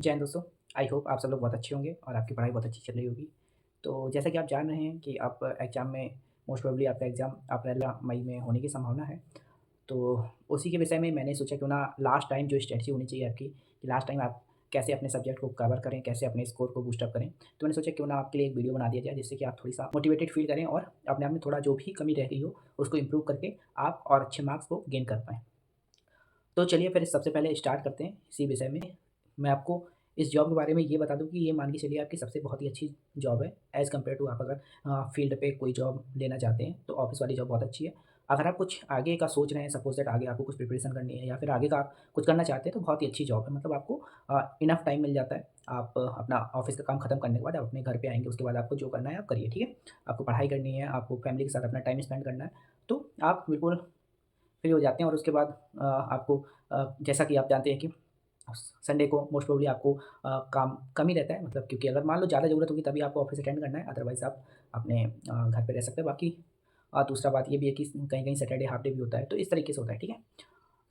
जय हिंद दोस्तों, I hope आप सब लोग बहुत अच्छे होंगे और आपकी पढ़ाई बहुत अच्छी चल रही होगी। तो जैसा कि आप जान रहे हैं कि आप एग्ज़ाम में मोस्ट प्रोबेबली आपका एग्ज़ाम अप्रैल या मई में होने की संभावना है। तो उसी के विषय में मैंने सोचा क्यों ना लास्ट टाइम जो स्ट्रैटेजी होनी चाहिए आपकी, कि लास्ट टाइम आप कैसे अपने सब्जेक्ट को कवर करें, कैसे अपने स्कोर को बूस्ट अप करें। तो मैंने सोचा क्यों ना आपके लिए एक वीडियो बना दिया जाए जिससे कि आप थोड़ी-सा मोटिवेटेड फ़ील करें और अपने आप में थोड़ा जो भी कमी रह गई हो, उसको इम्प्रूव करके आप और अच्छे मार्क्स को गेन कर पाएँ। तो चलिए फिर सबसे पहले स्टार्ट करते हैं इसी विषय में। मैं आपको इस जॉब के बारे में ये बता दूँ कि ये मान के चलिए आपकी सबसे बहुत ही अच्छी जॉब है एज़ कम्पेयर टू आप अगर फ़ील्ड पे कोई जॉब लेना चाहते हैं, तो ऑफ़िस वाली जॉब बहुत अच्छी है। अगर आप कुछ आगे का सोच रहे हैं, सपोज़ दैट आगे आपको कुछ प्रिपरेशन करनी है या फिर आगे का आप कुछ करना चाहते हैं, तो बहुत ही अच्छी जॉब है। मतलब आपको इनफ टाइम मिल जाता है। आप अपना ऑफ़िस का काम खत्म करने के बाद आप अपने घर पे आएँगे, उसके बाद आपको जो करना है आप करिए, ठीक है? आपको पढ़ाई करनी है, आपको फैमिली के साथ अपना टाइम स्पेंड करना है, तो आप बिल्कुल फ्री हो जाते हैं और उसके बाद आपको जैसा कि आप जानते हैं कि संडे को मोस्ट प्रोबेबली आपको काम कम ही रहता है, मतलब क्योंकि अगर मान लो ज़्यादा ज़रूरत होगी तभी आपको ऑफिस अटेंड करना है, अदरवाइज़ आप अपने घर पे रह सकते हैं। बाकी दूसरा बात ये भी है कि कहीं-कहीं सैटरडे हाल्फ डे भी होता है, तो इस तरीके से होता है, ठीक है?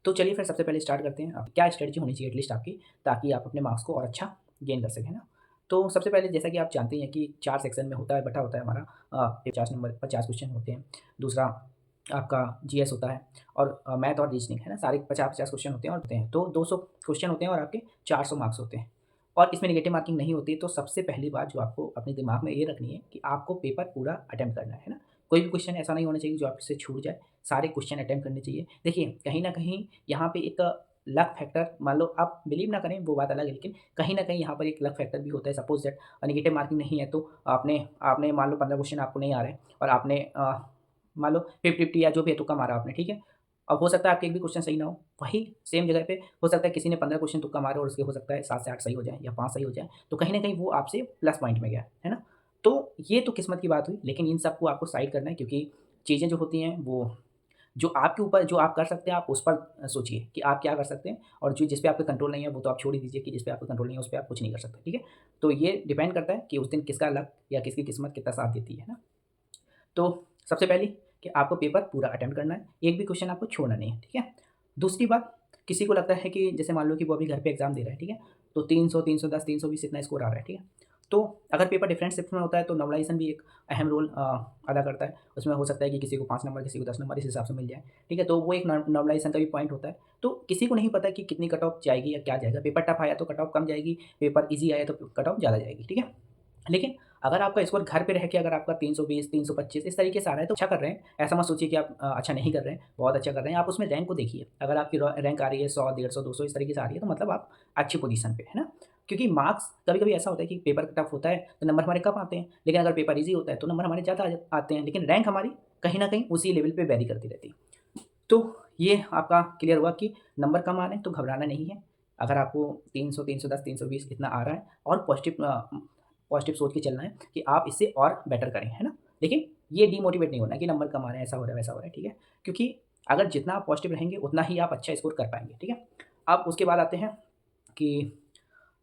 तो चलिए फिर सबसे पहले स्टार्ट करते हैं। अब क्या स्ट्रैटेजी होनी चाहिए एटलीस्ट आपकी, ताकि आप अपने मार्क्स को और अच्छा गेन कर सकें, है ना? तो सबसे पहले जैसा कि आप जानते ही हैं कि 4 सेक्शन में होता है, बँटा होता है हमारा 50 नंबर 50 क्वेश्चन होते हैं। दूसरा आपका जीएस होता है और मैथ और रीज़निंग, है ना? सारे 50-50 क्वेश्चन होते हैं और होते हैं। तो 200 क्वेश्चन होते हैं और आपके 400 मार्क्स होते हैं और इसमें नेगेटिव मार्किंग नहीं होती। तो सबसे पहली बात जो आपको अपने दिमाग में ये रखनी है कि आपको पेपर पूरा अटेम्प्ट करना है ना? कोई भी क्वेश्चन ऐसा नहीं होना चाहिए जो आपसे छूट जाए, सारे क्वेश्चन अटेम्प्ट करने चाहिए। देखिए, कहीं न कहीं यहाँ पे एक लक फैक्टर, मान लो आप बिलीव ना करें वो बात अलग है, लेकिन कहीं न कहीं यहाँ पर एक लक फैक्टर भी होता है। सपोज़ दैट नेगेटिव मार्किंग नहीं है तो आपने आपने मान लो 15 क्वेश्चन आपको नहीं आ रहे हैं और आपने मान लो 50-50 या जो भी है तुक्का मारा आपने, ठीक है? अब हो सकता है आपके एक भी क्वेश्चन सही ना हो, वही सेम जगह पे हो सकता है किसी ने 15 क्वेश्चन तुक्का मारा और उसके हो सकता है 7 से 8 सही हो जाएँ या 5 सही हो जाएँ, तो कहीं न कहीं वो आपसे प्लस पॉइंट में गया, है ना? तो ये तो किस्मत की बात हुई, लेकिन इन सबको आपको साइड करना है क्योंकि चीज़ें जो होती हैं वो जो आपके ऊपर जो आप कर सकते हैं आप उस पर सोचिए कि आप क्या कर सकते हैं और जो जिस पे आपका कंट्रोल नहीं है वो तो आप छोड़ ही दीजिए कि जिस पे आपका कंट्रोल नहीं है उस पे आप कुछ नहीं कर सकते, ठीक है? तो ये डिपेंड करता है कि उस दिन किसका लक या किसकी किस्मत कितना साथ देती है ना? तो सबसे पहली कि आपको पेपर पूरा अटेम्प्ट करना है, एक भी क्वेश्चन आपको छोड़ना नहीं है, ठीक है? दूसरी बात, किसी को लगता है कि जैसे मान लो कि वो अभी घर पे एग्ज़ाम दे रहा है, ठीक है? तो 300, 310, 320 इतना स्कोर आ रहा है, ठीक है? तो अगर पेपर डिफरेंट शिफ्ट में होता है तो नॉर्मलाइज़ेशन भी एक अहम रोल अदा करता है। उसमें हो सकता है कि किसी को 5 नंबर, किसी को 10 नंबर इस हिसाब से मिल जाए, ठीक है? तो वो एक नॉर्मलाइज़ेशन का भी पॉइंट होता है। तो किसी को नहीं पता कि कितनी कट ऑफ जाएगी या क्या जाएगा, पेपर टफ आया तो कट ऑफ कम जाएगी, पेपर ईज़ी आया तो कट ऑफ ज़्यादा जाएगी, ठीक है? लेकिन अगर आपका स्कोर घर पे रह के अगर आपका 320, 325 इस तरीके से आ रहा है तो अच्छा कर रहे हैं। ऐसा मत सोचिए कि आप अच्छा नहीं कर रहे हैं, बहुत अच्छा कर रहे हैं। आप उसमें रैंक को देखिए, अगर आपकी रैंक आ रही है 100, 150, 200 इस तरीके से आ रही है तो मतलब आप अच्छी पोज़ीशन पे, है ना? क्योंकि मार्क्स कभी-कभी ऐसा होता है कि पेपर टफ होता है तो नंबर हमारे कम आते हैं, लेकिन अगर पेपर ईज़ी होता है तो नंबर हमारे ज़्यादा आते हैं, लेकिन रैंक हमारी कहीं न कहीं उसी लेवल पे वेरी करती रहती है। तो ये आपका क्लियर हुआ कि नंबर कम आ रहे हैं तो घबराना नहीं है। अगर आपको 300, 310, 320 इतना आ रहा है और पॉज़िटिव सोच के चलना है कि आप इससे और बेटर करें, है ना? लेकिन ये डिमोटिवेट नहीं होना है कि नंबर कम आ रहे हैं, ऐसा हो रहा है, वैसा हो रहा है, ठीक है? क्योंकि अगर जितना आप पॉज़िटिव रहेंगे उतना ही आप अच्छा स्कोर कर पाएँगे, ठीक है? अब उसके बाद आते हैं कि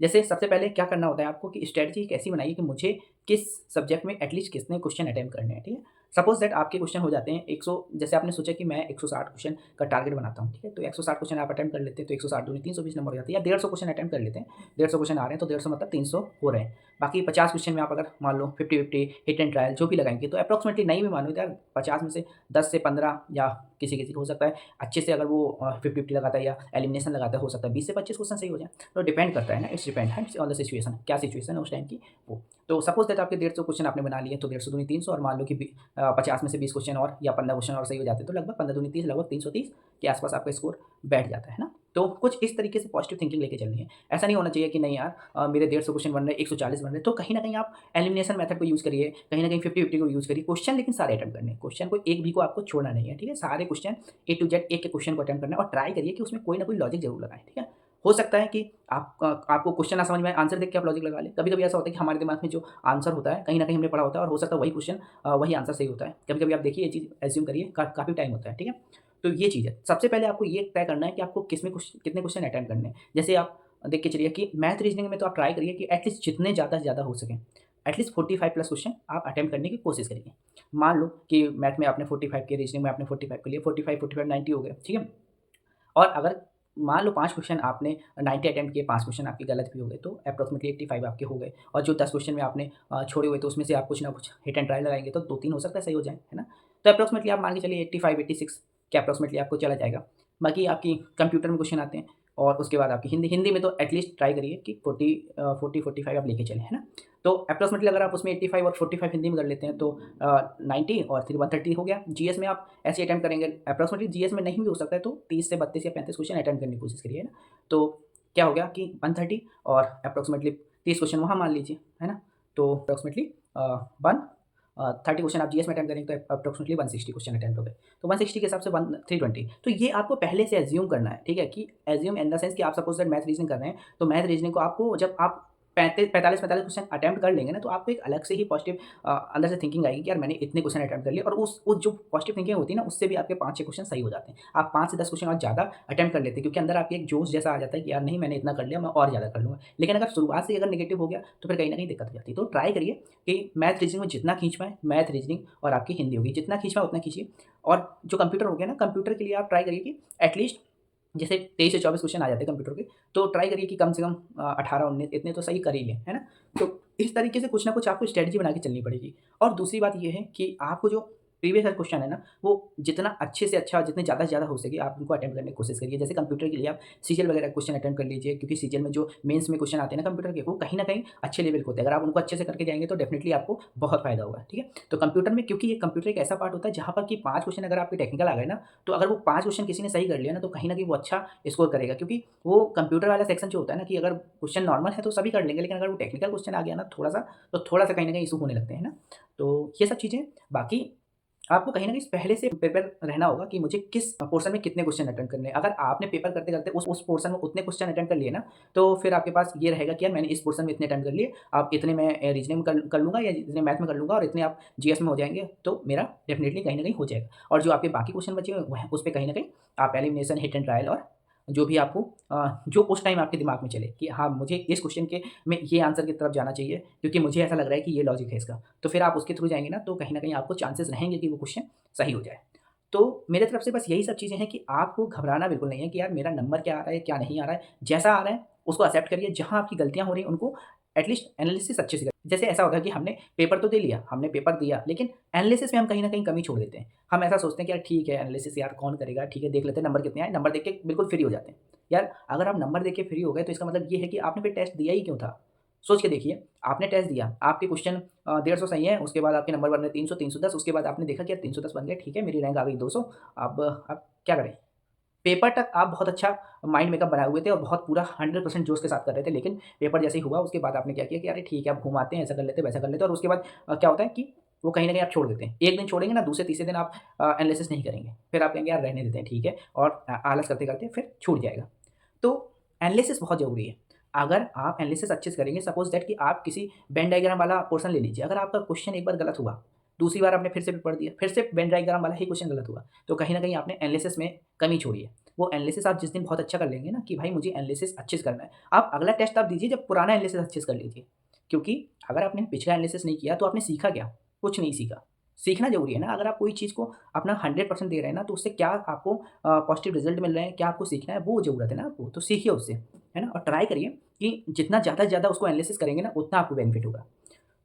जैसे सबसे पहले क्या करना होता है आपको कि स्ट्रैटेजी एक ऐसी बनाइए कि मुझे किस सब्जेक्ट में एटलीस्ट कितने क्वेश्चन अटेम्प्ट करने हैं, ठीक है? सपोज़ दैट आपके क्वेश्चन हो जाते हैं 100, जैसे आपने सोचा कि मैं 160 क्वेश्चन का टारगेट बनाता हूँ, ठीक है? तो 160 क्वेश्न आप अटेम्प्ट कर लेते हैं, तो 160 दूनी 320 नंबर हो जाते हैं या 150 क्वेश्चन अटेम्प्ट कर लेते हैं। 150 क्वेश्चन आ रहे हैं तो 150 मतलब 300 हो रहे हैं। बाकी 50 क्वेश्चन में आप अगर मान लो 50-50 हिट एंड ट्रायल जो भी लगाएँगे तो एप्रोक्सिमेटली नहीं भी मानो तो यार 50 में से 10 से 15 या किसी-किसी को हो सकता है अच्छे से, अगर वो 50-50 लगाता है या एलिमिनेशन लगाता है, हो सकता है 20 से 25 क्वेश्चन सही हो जाए। तो डिपेंड करता है ना, इट्स डिपेंड है ऑन द सिचुएशन, क्या सिचुएशन है उस टाइम की वो। तो सपोज़ दैट आपके 150 क्वेश्चन आपने बना लिए तो 150 दूनी 300 और मान लो कि 50 में से 20 क्वेश्चन और या 15 क्वेश्चन और सही हो जाते हैं तो लगभग 15 दूनी 30 लगभग 330 के आस-पास आपका स्कोर बैठ जाता है ना? तो कुछ इस तरीके से पॉजिटिव थिंकिंग लेके चलनी है। ऐसा नहीं होना चाहिए कि नहीं यार मेरे 150 क्वेश्चन बन रहे हैं, 140 बन रहे हैं, तो कहीं न कहीं आप एलिमिनेशन मेथड को यूज़ करिए, कहीं न कहीं 50-50 को यूज़ करिए। क्वेश्चन लेकिन सारे अटेम्प्ट करने हैं, क्वेश्चन को एक भी को आपको छोड़ना नहीं है, ठीक है? सारे क्वेश्चन ए टू जेड एक-एक क्वेश्चन को अटेम्प्ट करना है और ट्राई करिए कि उसमें कोई ना कोई लॉजिक ज़रूर लगाएँ, ठीक है? हो सकता है कि आपको क्वेश्चन ना समझ में आए, आंसर देख के आप लॉजिक लगा लें। कभी-कभी ऐसा होता है कि हमारे दिमाग में जो आंसर होता है, कहीं न कहीं हमने पढ़ा होता है और हो सकता है वही क्वेश्चन वही आंसर सही होता है। कभी-कभी आप देखिए ये चीज़ एज़्यूम करिए, काफ़ी टाइम होता है, ठीक है? तो ये चीज़ है। सबसे पहले आपको ये तय करना है कि आपको किसमें कितने क्वेश्चन अटेम्प्ट करने हैं। जैसे आप देख के चलिए कि मैथ रीज़निंग में तो आप ट्राई करिए कि एटलीस्ट जितने ज़्यादा से ज़्यादा हो सकें, एटलीस्ट 45 प्लस क्वेश्चन आप अटेम्प्ट करने की कोशिश करिए। मान लो कि मैथ में आपने 45 किए, रीज़निंग में आपने 45 के लिए 45, 45, 90 हो गए, ठीक है? और अगर मान लो 5 क्वेश्चन आपने 90 अटेम्प्ट किए, 5 क्वेश्चन आपके गलत भी हो गए, तो अप्रॉक्सिमेटली 85 आपके हो गए। और जो 10 क्वेश्चन में आपने छोड़े हुए, तो उसमें से आप कुछ ना कुछ हिट एंड ट्राई लगाएँगे, तो 2-3 हो सकता है सही हो जाएँ, है ना? तो अप्रॉक्सिमेटली आप मान के चलिए 85-86 के अप्रॉक्सिमेटली आपको चला जाएगा। बाकी आपकी कंप्यूटर में क्वेश्चन आते हैं, और उसके बाद आपकी हिंदी में तो एटलीस्ट ट्राई करिए कि 40-45 आप लेके चलें, है ना? तो अप्रॉक्सिमेटली अगर आप उसमें 85 और 45 हिंदी में कर लेते हैं, तो 90 और फिर 130 हो गया। जीएस में आप ऐसे अटेम्प्ट करेंगे, अप्रॉक्सिमेटली जीएस में नहीं भी हो सकता है, तो 30 से 32 या 35 क्वेश्चन अटेम्प्ट करने की कोशिश करिए, है ना? तो क्या हो गया कि 130 और अप्रॉक्सिमेटली 30 क्वेश्चन वहाँ मान लीजिए, है ना? तो अप्रॉक्सिमेटली 30 क्वेश्चन आप जीएस में अटेम्प्ट करेंगे, तो अप्रॉक्सिमेटली 160 क्वेश्चन अटेम्प्ट हो गए। तो 160 के हिसाब से 320, तो ये आपको पहले से एज़्यूम करना है, ठीक है? कि एज़्यूम इन द सेंस कि आप सपोज़ दैट मैथ रीज़निंग कर रहे हैं, तो मैथ रीज़निंग को आपको जब आप 45 क्वेश्चन अटेम्प्ट कर लेंगे ना, तो आपको एक अलग से ही पॉजिटिव अंदर से थिंकिंग आएगी कि यार मैंने इतने क्वेश्चन अटेम्प्ट कर लिए, और उस जो पॉजिटिव थिंकिंग होती है ना, उससे भी आपके 5-6 क्वेश्चन सही हो जाते हैं। आप 5 से 10 क्वेश्चन और ज़्यादा अटेम्प्ट कर लेते हैं, क्योंकि अंदर आपके एक जोश जैसा आ जाता है कि यार नहीं, मैंने इतना कर लिया, मैं और ज़्यादा कर लूँगा। लेकिन अगर शुरुआत से ही अगर नेगेटिव हो गया, तो फिर कहीं न कहीं दिक्कत हो जाती है। तो ट्राई करिए कि मैथ रीज़निंग में जितना खींच पाएँ, मैथ रीज़निंग और आपकी हिंदी होगी, जितना खींच पाएँ उतना खींचिए। और जो कंप्यूटर हो गया ना, कंप्यूटर के लिए आप ट्राई करिए कि एटलीस्ट जैसे 23 से 24 क्वेश्चन आ जाते हैं कंप्यूटर के, तो ट्राई करिए कि कम से कम 18-19 इतने तो सही कर ही लें, है ना? तो इस तरीके से कुछ ना कुछ आपको स्ट्रैटेजी बना के चलनी पड़ेगी। और दूसरी बात ये है कि आपको जो प्रीवियस ईयर क्वेश्चन है ना, वो जितना अच्छे से अच्छा, जितने ज़्यादा से ज़्यादा हो सके आप उनको अटेम्प्ट करने की कोशिश करिए। जैसे कंप्यूटर के लिए आप सीजीएल वगैरह क्वेश्चन अटेम्प्ट कर लीजिए, क्योंकि सीजीएल में जो मेंस में क्वेश्चन आते हैं ना कंप्यूटर के, वो कहीं न कहीं अच्छे लेवल के होते हैं। अगर आप उनको अच्छे से करके जाएँगे, तो डेफिनिटली आपको बहुत फ़ायदा होगा, ठीक है? तो कंप्यूटर में, क्योंकि ये कंप्यूटर एक ऐसा पार्ट होता है जहाँ पर कि 5 क्वेश्चन अगर आपके टेक्निकल आ गए ना, तो अगर वो 5 क्वेश्चन किसी ने सही कर लिया ना, तो कहीं न कहीं वो अच्छा स्कोर करेगा, क्योंकि वो कंप्यूटर वाला सेक्शन जो होता है ना, कि अगर क्वेश्चन नॉर्मल है तो सभी कर लेंगे, लेकिन अगर वो टेक्निकल क्वेश्चन आ गया ना थोड़ा-सा, तो थोड़ा-सा कहीं न कहीं इश्यू होने लगते हैं ना। तो ये सब चीज़ें, बाकी आपको कहीं न कहीं पहले से प्रिपेयर रहना होगा कि मुझे किस पोर्शन में कितने क्वेश्चन अटेम्प्ट करने हैं। अगर आपने पेपर करते-करते उस पोर्शन में उतने क्वेश्चन अटेम्प्ट कर लिए ना, तो फिर आपके पास ये रहेगा कि यार मैंने इस पोर्शन में इतने अटेम्प्ट कर लिए, अब इतने मैं रीजनिंग में कर लूँगा, या इतने मैथ में कर लूँगा, और इतने आप जीएस में हो जाएँगे, तो मेरा डेफिनिटली कहीं न कहीं हो जाएगा। और जो आपके बाकी क्वेश्चन बचे हुए हैं, वह उस पे कहीं न कहीं आप एलिमिनेशन, हिट एंड ट्रायल, और जो भी आपको जो उस टाइम आपके दिमाग में चले कि हाँ, मुझे इस क्वेश्चन के में ये आंसर की तरफ जाना चाहिए, क्योंकि मुझे ऐसा लग रहा है कि ये लॉजिक है इसका। तो फिर आप उसके थ्रू जाएँगे ना, तो कहीं न कहीं आपको चांसेस रहेंगे कि वो क्वेश्चन सही हो जाए। तो मेरे तरफ से बस यही सब चीज़ें हैं कि आपको घबराना बिल्कुल नहीं है कि यार मेरा नंबर क्या आ रहा है, क्या नहीं आ रहा है। जैसा आ रहा है उसको एक्सेप्ट करिए, जहाँ आपकी गलतियाँ हो रही हैं उनको एटलीस्ट एनालिसिस अच्छे से करिए। जैसे ऐसा होता है कि हमने पेपर तो दे लिया, हमने पेपर दिया, लेकिन एनालिसिस में हम कहीं न कहीं कमी छोड़ देते हैं। हम ऐसा सोचते हैं कि यार ठीक है, एनालिसिस यार कौन करेगा, ठीक है देख लेते हैं नंबर कितने आए, नंबर देख के बिल्कुल फ्री हो जाते हैं। यार अगर आप नंबर देख के फ्री हो गए, तो इसका मतलब ये है कि आपने फिर टेस्ट दिया ही क्यों था? सोच के देखिए, आपने टेस्ट दिया, आपके क्वेश्चन 150 सही है, उसके बाद आपके नंबर बन रहे 300, 310, उसके बाद आपने देखा कि यार 310 बन गए, ठीक है, मेरी रैंक आ गई 200, अब क्या करें? पेपर तक आप बहुत अच्छा माइंड मेकअप बनाए हुए थे और बहुत पूरा 100% जोश के साथ कर रहे थे, लेकिन पेपर जैसे ही हुआ, उसके बाद आपने क्या किया कि अरे ठीक है, अब घुमाते हैं, ऐसा कर लेते हैं, वैसा कर लेते हैं, और उसके बाद क्या होता है कि वो कहीं न कहीं आप छोड़ देते हैं। एक दिन छोड़ेंगे ना, दूसरे तीसरे दिन आप एनालिसिस नहीं करेंगे। फिर आप कहेंगे यार रहने देते हैं, ठीक है, और आलस करते-करते फिर छूट जाएगा। तो एनालिसिस बहुत ज़रूरी है। अगर आप एनालिसिस अच्छे से करेंगे, सपोज़ दैट कि आप किसी वेन डायग्राम वाला पोर्शन ले लीजिए, अगर आपका क्वेश्चन एक बार गलत हुआ, दूसरी बार आपने फिर से पढ़ दिया, फिर से वेन डायग्राम वाला ही क्वेश्चन गलत हुआ, तो कहीं न कहीं आपने एनालिसिस में कमी छोड़ी है। वो एनालिसिस आप जिस दिन बहुत अच्छा कर लेंगे ना कि भाई मुझे एनालिसिस अच्छे से करना है, आप अगला टेस्ट आप दीजिए जब पुराना एनालिसिस अच्छे से कर लीजिए। क्योंकि अगर आपने पिछला एनालिसिस नहीं किया, तो आपने सीखा क्या? कुछ नहीं सीखा। सीखना ज़रूरी है ना, अगर आप कोई चीज़ को अपना 100% दे रहे हैं ना, तो उससे क्या आपको पॉजिटिव रिज़ल्ट मिल रहे हैं, क्या आपको सीखना है, वो ज़रूरत है ना आपको, तो सीखिए उससे, है ना? और ट्राई करिए कि जितना ज़्यादा से ज़्यादा उसको एनालिसिस करेंगे ना, उतना आपको बेनिफिट होगा।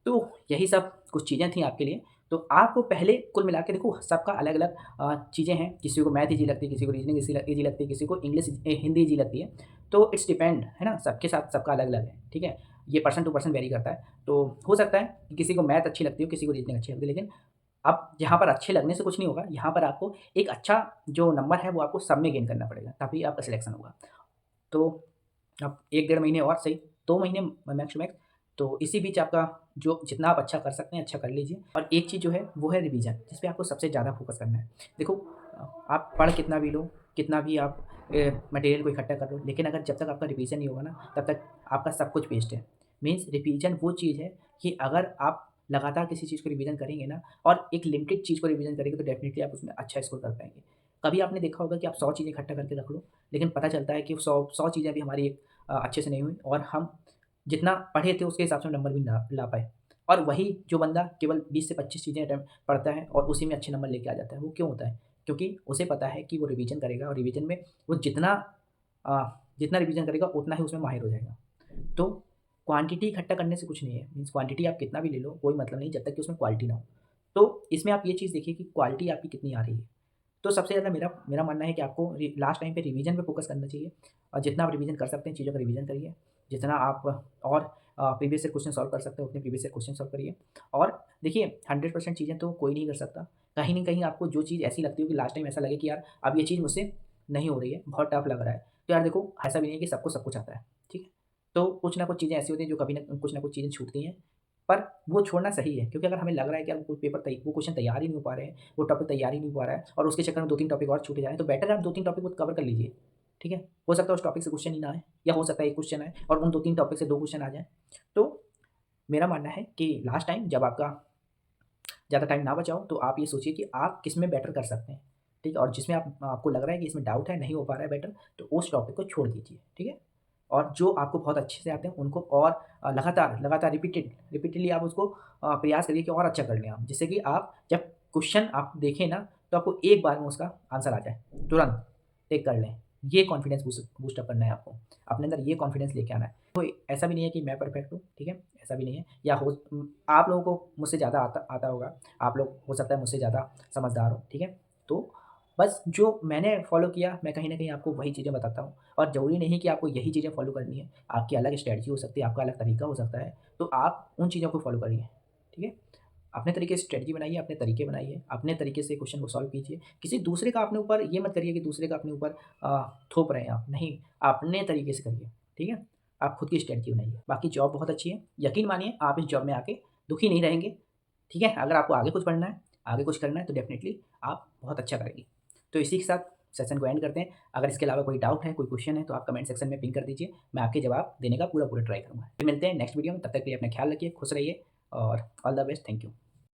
तो यही सब कुछ चीज़ें थी आपके लिए। तो आपको पहले कुल मिला के देखो, सबका अलग-अलग चीज़ें हैं, किसी को मैथ ईज़ी लगती है, किसी को रीज़निंग ईज़ी लगती है, किसी को हिंदी ईज़ी लगती है। तो इट्स डिपेंड, है ना? सबके साथ सबका अलग-अलग है, ठीक है? ये पर्सन टू पर्सन वेरी करता है। तो हो सकता है कि किसी को मैथ अच्छी लगती हो, किसी को रीज़निंग अच्छी लगती है, लेकिन अब यहाँ पर अच्छे लगने से कुछ नहीं होगा, यहाँ पर आपको एक अच्छा जो नंबर है, वो आपको सब में गेन करना पड़ेगा, तभी आपका सिलेक्शन होगा। तो अब 1 डेढ़ महीने और सही, 2 महीने मैक्स टू मैक्स, तो इसी बीच आपका जो जितना आप अच्छा कर सकते हैं, अच्छा कर लीजिए। और एक चीज़ जो है, वो है रिवीज़न, जिस पे आपको सबसे ज़्यादा फ़ोकस करना है। देखो आप पढ़ कितना भी लो, कितना भी आप मटेरियल को इकट्ठा कर लो, लेकिन अगर जब तक आपका रिवीज़न नहीं होगा ना, तब तक आपका सब कुछ वेस्ट है। मीन्स रिवीज़न वो चीज़ है कि अगर आप लगातार किसी चीज़ को रिवीज़न करेंगे ना, और एक लिमिटेड चीज़ को रिवीज़न करेंगे, तो डेफ़िनिटली आप उसमें अच्छा स्कोर कर पाएँगे। कभी आपने देखा होगा कि आप 100 चीज़ें इकट्ठा करके रख लो, लेकिन पता चलता है कि 100 चीज़ें भी हमारी अच्छे से नहीं हुई, और हम जितना पढ़े थे उसके हिसाब से नंबर भी ना ला पाए। और वही जो बंदा केवल 20 से 25 चीज़ें पढ़ता है और उसी में अच्छे नंबर लेके आ जाता है, वो क्यों होता है? क्योंकि उसे पता है कि वो रिवीजन करेगा, और रिवीजन में वो जितना जितना रिवीजन करेगा उतना ही उसमें माहिर हो जाएगा। तो क्वांटिटी इकट्ठा करने से कुछ नहीं है, मीन्स क्वांटिटी आप कितना भी ले लो, कोई मतलब नहीं जब तक कि उसमें क्वालिटी ना हो। तो इसमें आप ये चीज़ देखिए कि क्वालिटी आपकी कितनी आ रही है। तो सबसे ज़्यादा मेरा मेरा मानना है कि आपको लास्ट टाइम पे रिवीजन पे फोकस करना चाहिए और जितना आप रिवीजन कर सकते हैं चीज़ों का रिवीजन करिए। जितना आप और प्रीवियस ईयर क्वेश्चन सॉल्व कर सकते हो उतने प्रीवियस ईयर क्वेश्चन सॉल्व करिए। और देखिए 100% चीज़ें तो कोई नहीं कर सकता। कहीं न कहीं आपको जो चीज़ ऐसी लगती हो कि लास्ट टाइम ऐसा लगे कि यार अब ये चीज़ मुझसे नहीं हो रही है, बहुत टफ लग रहा है। तो यार देखो ऐसा भी नहीं है कि सबको सब कुछ आता है, ठीक है? तो कुछ ना कुछ चीज़ें ऐसी होती हैं जो कभी न कुछ ना कुछ चीज़ें छूटती हैं। पर वो छोड़ना सही है क्योंकि अगर हमें लग रहा है कि यार वो क्वेश्चन तैयार ही नहीं हो पा रहे हैं, वो टॉपिक तैयार ही नहीं हो पा रहा है और उसके चक्कर में 2-3 टॉपिक और छूट जा रहे हैं, तो बेटर है आप 2-3 टॉपिक को कवर कर लीजिए, ठीक है? हो सकता है उस टॉपिक से क्वेश्चन ही ना आए या हो सकता है 1 क्वेश्चन आए और उन 2-3 टॉपिक से 2 क्वेश्चन आ जाएँ। तो मेरा मानना है कि लास्ट टाइम जब आपका ज़्यादा टाइम ना बचाओ, तो आप ये सोचिए कि आप किसमें बेटर कर सकते हैं, ठीक है? और जिसमें आपको लग रहा है कि इसमें डाउट है, नहीं हो पा रहा है बेटर, तो उस टॉपिक को छोड़ दीजिए, ठीक है? और जो आपको बहुत अच्छे से आते हैं, उनको और लगातार रिपीटेडली आप उसको प्रयास करिए कि और अच्छा कर लें आप। जिससे कि आप जब क्वेश्चन आप देखें ना, तो आपको एक बार में उसका आंसर आ जाए, तुरंत टिक कर लें। ये कॉन्फिडेंस बूस्ट अप करना है आपको। अपने अंदर ये कॉन्फिडेंस लेके आना है। कोई ऐसा भी नहीं है कि मैं परफेक्ट हूँ, ठीक है? ऐसा भी नहीं है या आप लोगों को मुझसे ज़्यादा आता आता होगा। आप लोग हो सकता है मुझसे ज़्यादा समझदार हो, ठीक है? तो बस जो मैंने फ़ॉलो किया, मैं कहीं न कहीं आपको वही चीज़ें बताता हूँ और ज़रूरी नहीं कि आपको यही चीज़ें फ़ॉलो करनी है। आपकी अलग स्ट्रैटेजी हो सकती है, आपका अलग तरीका हो सकता है, तो आप उन चीज़ों को फ़ॉलो करिए, ठीक है? अपने तरीके से स्ट्रैटेजी बनाइए, अपने तरीके बनाइए, अपने तरीके से क्वेश्चन को सॉल्व कीजिए। किसी दूसरे का अपने ऊपर ये मत करिए कि दूसरे का अपने ऊपर थोप रहे हैं आप, नहीं, अपने तरीके से करिए, ठीक है? आप खुद की स्ट्रैटेजी बनाइए। बाकी जॉब बहुत अच्छी है, यकीन मानिए आप इस जॉब में आके दुखी नहीं रहेंगे, ठीक है? अगर आपको आगे कुछ पढ़ना है, आगे कुछ करना है तो डेफ़िनिटली आप बहुत अच्छा करेंगे। तो इसी के साथ सेशन को एंड करते हैं। अगर इसके अलावा कोई डाउट है, कोई क्वेश्चन है तो आप कमेंट सेक्शन में पिन कर दीजिए। मैं आपके जवाब देने का पूरा-पूरा ट्राई करूँगा। फिर मिलते हैं नेक्स्ट वीडियो में, तब तक के लिए अपना ख्याल रखिए, खुश रहिए और all the best. Thank you.